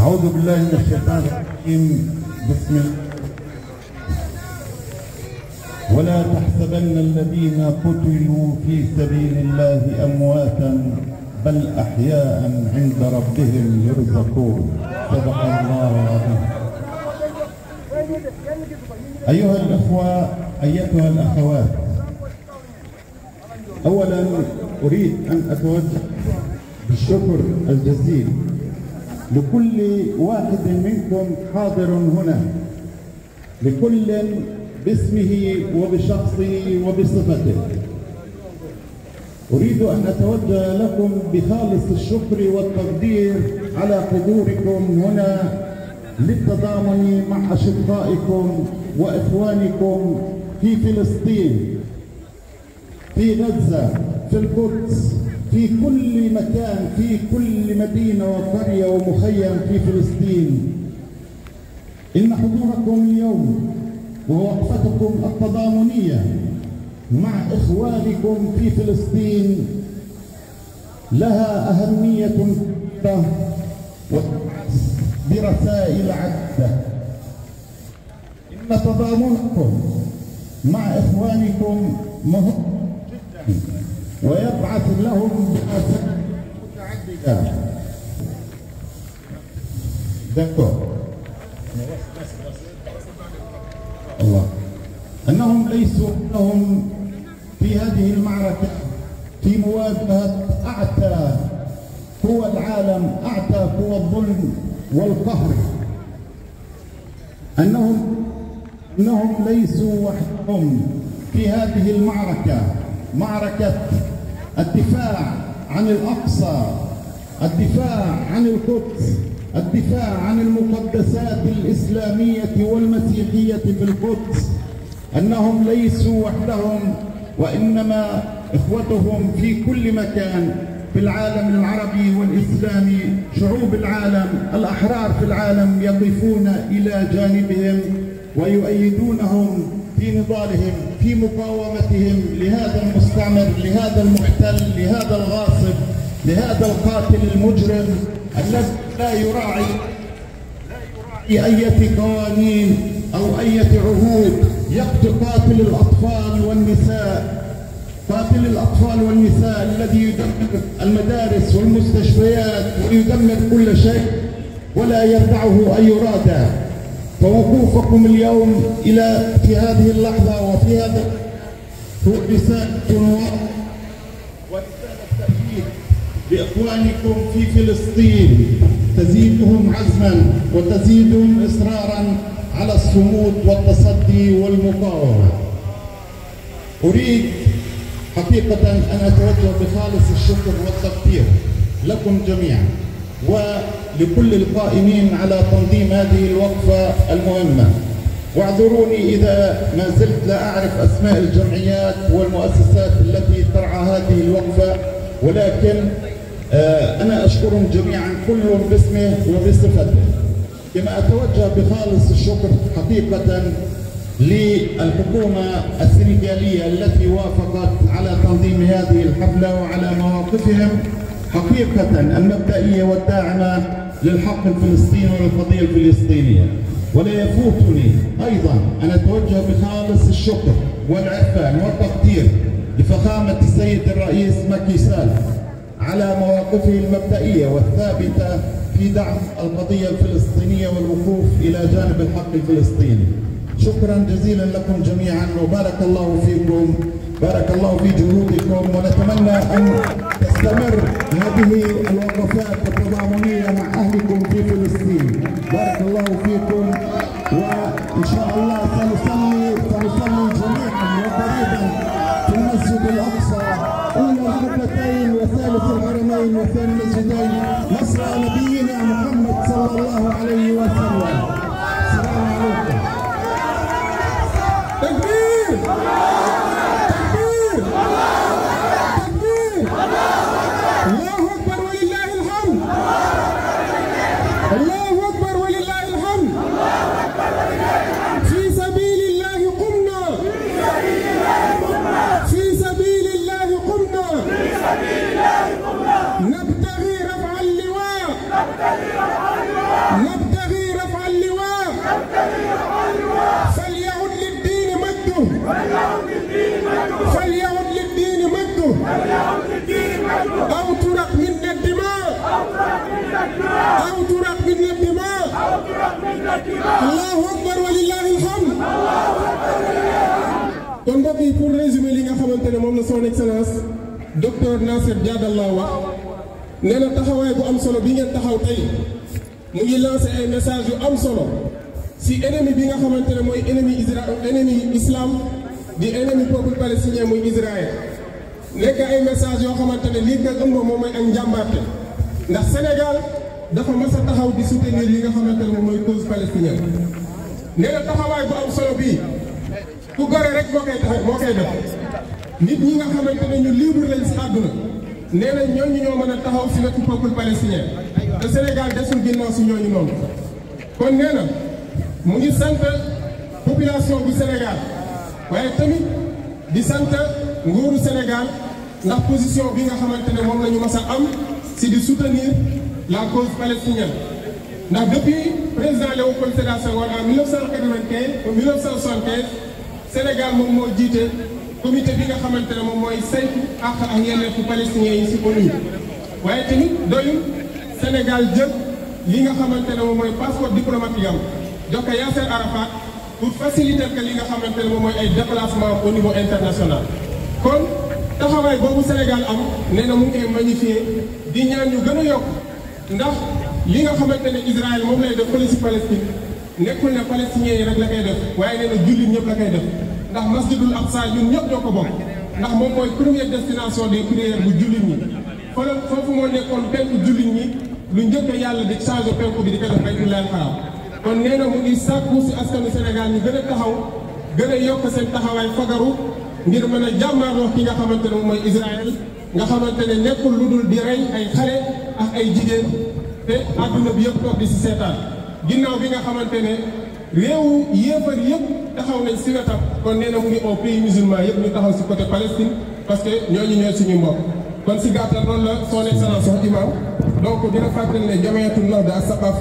أعوذ بالله من الشيطان الرجيم. بسم الله. ولا تحسبن الذين قتلوا في سبيل الله أمواتا بل أحياء عند ربهم يرزقون. صدق الله العظيم. أيها الأخوة، أيتها الأخوات، أولا أريد أن أتوجه بالشكر الجزيل لكل واحد منكم حاضر هنا، لكل باسمه وبشخصه وبصفته. أريد أن أتوجه لكم بخالص الشكر والتقدير على حضوركم هنا للتضامن مع أشقائكم وإخوانكم في فلسطين، في غزة، في القدس، في كل مكان، في كل مدينة وقرية ومخيم في فلسطين. إن حضوركم اليوم ووقفتكم التضامنية مع إخوانكم في فلسطين لها أهمية برسائل عدة. إن تضامنكم مع إخوانكم مهم جدا ويبعث لهم برسائل متعددة. دكتور الله، أنهم ليسوا لهم في هذه المعركة في مواجهة أعتى قوى العالم، أعتى قوى الظلم والقهر. أنهم ليسوا وحدهم في هذه المعركة، معركة الدفاع عن الأقصى، الدفاع عن القدس، الدفاع عن المقدسات الإسلامية والمسيحية في القدس. أنهم ليسوا وحدهم، وإنما إخوتهم في كل مكان في العالم العربي والإسلامي، شعوب العالم الأحرار في العالم يقفون إلى جانبهم ويؤيدونهم في نضالهم، في مقاومتهم لهذا المستعمر، لهذا المحتل، لهذا الغاصب، لهذا القاتل المجرم الذي لا يراعي أي قوانين أو أي عهود. قاتل الأطفال والنساء، قاتل الأطفال والنساء الذي يدمر المدارس والمستشفيات ويدمر كل شيء ولا يردعه أي رادع. فوقوفكم اليوم في هذه اللحظة وفي هذا هو رسالة ورسالة تأييد لإخوانكم في فلسطين تزيدهم عزما وتزيدهم إصرارا على الصمود والتصدي والمقاومة. أريد حقيقة أن أتوجه بخالص الشكر والتقدير لكم جميعا ولكل القائمين على تنظيم هذه الوقفة المهمة. واعذروني إذا ما زلت لا أعرف أسماء الجمعيات والمؤسسات التي ترعى هذه الوقفة، ولكن أنا أشكرهم جميعا كل باسمه وبصفته. كما أتوجه بخالص الشكر حقيقة للحكومة السنغالية التي وافقت على تنظيم هذه الحفلة وعلى مواقفهم حقيقة المبدئية والداعمة للحق الفلسطيني والقضية الفلسطينية. ولا يفوتني أيضا أن أتوجه بخالص الشكر والعرفان والتقدير لفخامة السيد الرئيس ماكي سال على مواقفه المبدئية والثابتة في دعم القضية الفلسطينية والوقوف إلى جانب الحق الفلسطيني. شكرا جزيلا لكم جميعا وبارك الله فيكم، بارك الله في جهودكم، ونتمنى أن تستمر هذه الوقفات التضامنية مع أهلكم في فلسطين. بارك الله فيكم، وإن شاء الله سنصلي جميعا وقريبا في المسجد الأقصى أولى القبلتين وثالث الحرمين وثاني المسجدين نصر نبينا محمد صلى الله عليه وسلم. السلام عليكم. تكبير! تكبير! تكبير! الله أكبر ولله الحمد. الله أكبر ولله الحمد. في سبيل الله قمنا. في سبيل الله قمنا. نبتغي رفع اللواء. kon mbokk yi pour résumer li nga xamante ne moom la son excellence docteur Nasser Diadalla wax nee na taxawaay bu am solo bi ngeen taxaw tey mu ngi lancé ay message yu am solo si ennemi bi nga xamante ne mooy ennemi islam di ennemi peuple palestinien muy Israël nekk ay message yoo xamante ne lii nga ëmb moom mooy ak njàmbaarte ndax Sénégal dafa mas a taxaw di soutenir li nga xamante ne moom mooy cause palestinienne nee na taxawaay bu am solo bii ku gore rek moo koy def nit ñi nga xamante ne ñu libre lañ si àdduna nee na ñooñu ñoo mën a taxaw si wetu peuple palestinien te Sénégal desul ginnaaw si ñooñu noonu kon nee na mu ngi sant population bu Sénégal waaye tamit di sant nguuru Sénégal ndax position bi nga xamante ne moom la ñu mas a am si di soutenir la cause palestinienne ndax depuis président Léopold Sédar Senghor en 1975 Sénégal moom moo jiite comité bi nga xamante ne moom mooy saytu àq ak yelleefu palestiniens yi si ONU waaye tamit doyul Sénégal jël li nga xamante ne moom mooy passeport diplomatique am jox ko Yasser Arafat pour faciliter que li nga xamante ne moom mooy ay déplacement au niveau international. kon taxawaay boobu Sénégal am nee na mu ngi koy magnifier di ñaan ñu gën a yokk ndax li nga xamante ne Israël moom lay def fële si Palestine nekkul ne palestiniens yi rek la koy def waaye nee na jullit ñëpp la koy def ndax masjidul Aqsa ñun ñëpp ñoo ko bokk ndax moom mooy première destination des prières bu jullit ñi foofu moo nekkoon penku jullit ñi lu njëkk yàlla di changer penku bi di ko def baytullaahil haraam kon nee na mu ngi sàkku si askanu Sénégal ñu gën a taxaw gën a yokk seen taxawaay fagaru ngir mën a jàmmaarloo ki nga xamante ne moom mooy Israël nga xamante ne nekkul lu dul di rey ay xale ak ay jigéen te adduna bi yëpp toog di si seetaan ginnaaw bi nga xamante ne réewu yéefar yëpp taxaw nañ si wetam kon nee na mu ngi au pays musulman yëpp ñu taxaw si côté Palestine parce que ñooñu ñooy suñu mbokk kon si gàttal loolu la son excellence wax imam donc dina fàttali ne jamayatul nahda as-saqaafa